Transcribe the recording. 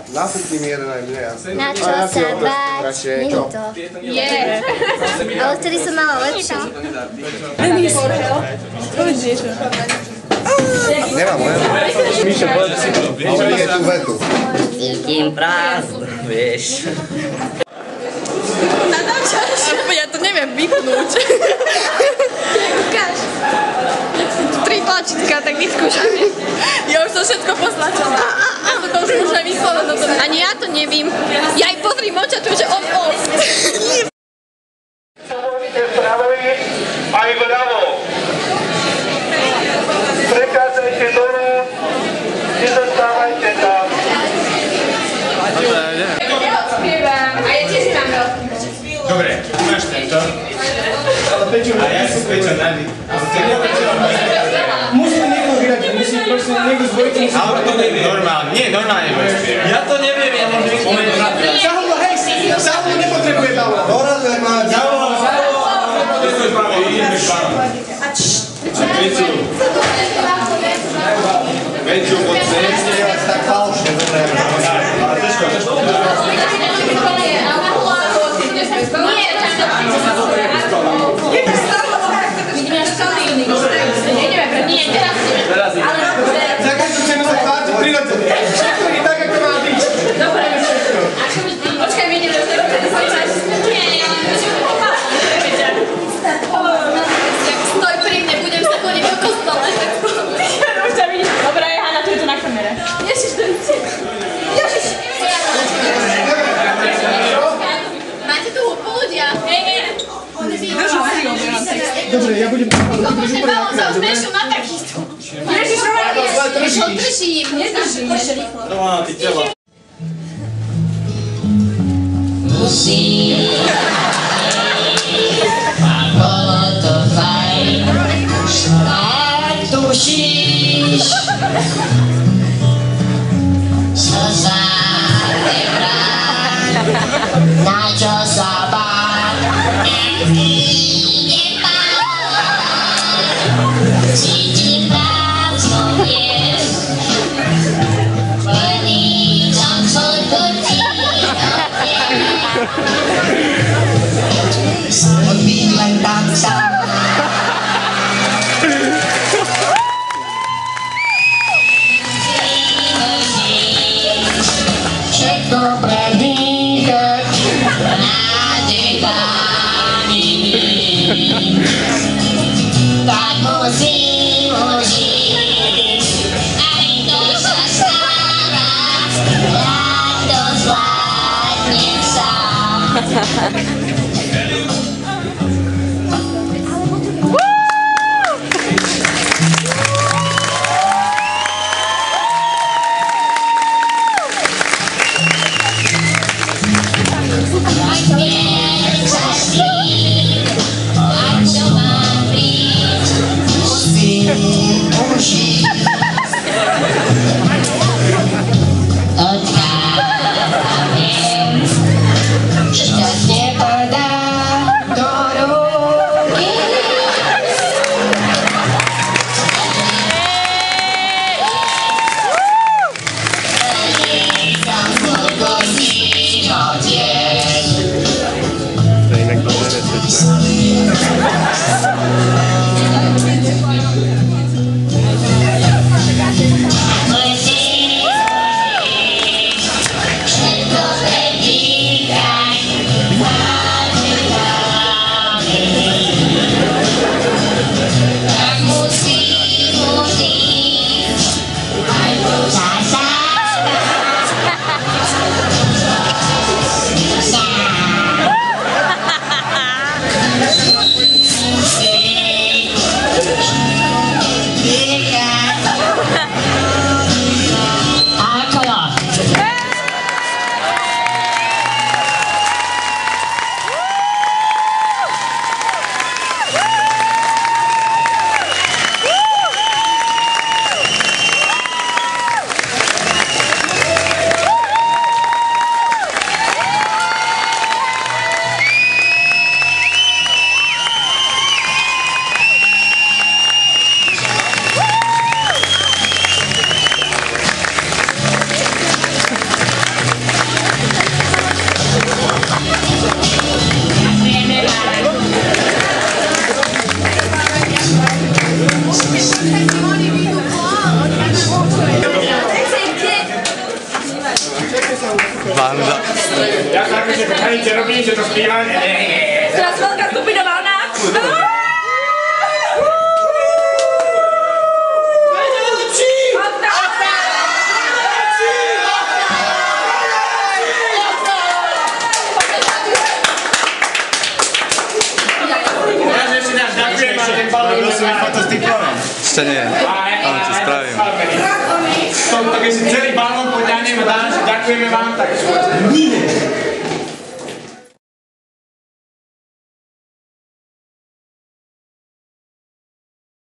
Nasypni mi jeden aj mne. Na čo sa báť, nie je to. Ale vtedy som mala lepšie. Denis, povedz niečo. Nemám, len. Míšo, povedz si to. Ale je tú vetu. Cítim prázdno, vieš. Natáčaš? Ja to neviem vypnúť. Ukáž. 3 tlačítka, tak vyskúšam. Ja už to všetko poznačala. To už môže vyslovené. Ani ja to nevím. Ja aj pozriem očaču, že on. Povolite vpravo aj vľavo. Prechádzajte dolu, nezostávajte tam. Ja odspievam. A ja tiež mám veľký. Dobre, máš tento. A ja si Pečo nady. Musí niekto vyrať, musí proste niekto z dvojice musí... Ale to neviem. Normálne, nie, normálne budeš spievať. Ja to neviem, ja môžem vyspieť. Zaholo, hej, Zaholo nepotrebuje Pavla. Dorazuje ma. Zaholo. Potrebuješ Pavla, ideme Pavla. A Peťu. Peťu, poď sem. Spievať tak falšne, dobre. Ale težko. Za každú cenu sa tváči prirodzene. Všetko je tak, ako má byť. Dobre. Počkaj, my ideme do toho svoj čas. Nie, ja len stoj pri mne, budem sa chodiť po kostole. Už ťa vidíš. Dobre, Hanna, tu je to na kamere. Ježiš, to je Ježiš. Máte tu hudbu ľudia? Hej. Dobre, ja budem... Koľko že malo sa už nešlo na takýto. Ježiš, držím. Nedržím. No, ty telo. Musím. A bolo to fajn. Tak tušíš. Čo sa nebrá. Na čo sa báť. Cítim prázdno, vieš. Plníčam svoj potík. Odbyť len tam sám. Všetko predýchať. Nádej dámy. Tak musím užiť. Aj to sa stáva. Jak to zvládnem sám. Odkávim, šťastne spívanie. Teraz veľká stupinová vlna. Prosím, foto s diplomom. Ešte nie. Ale čo spravím. Keď si celý balón poďaním a dáš, ďakujeme vám, tak nie.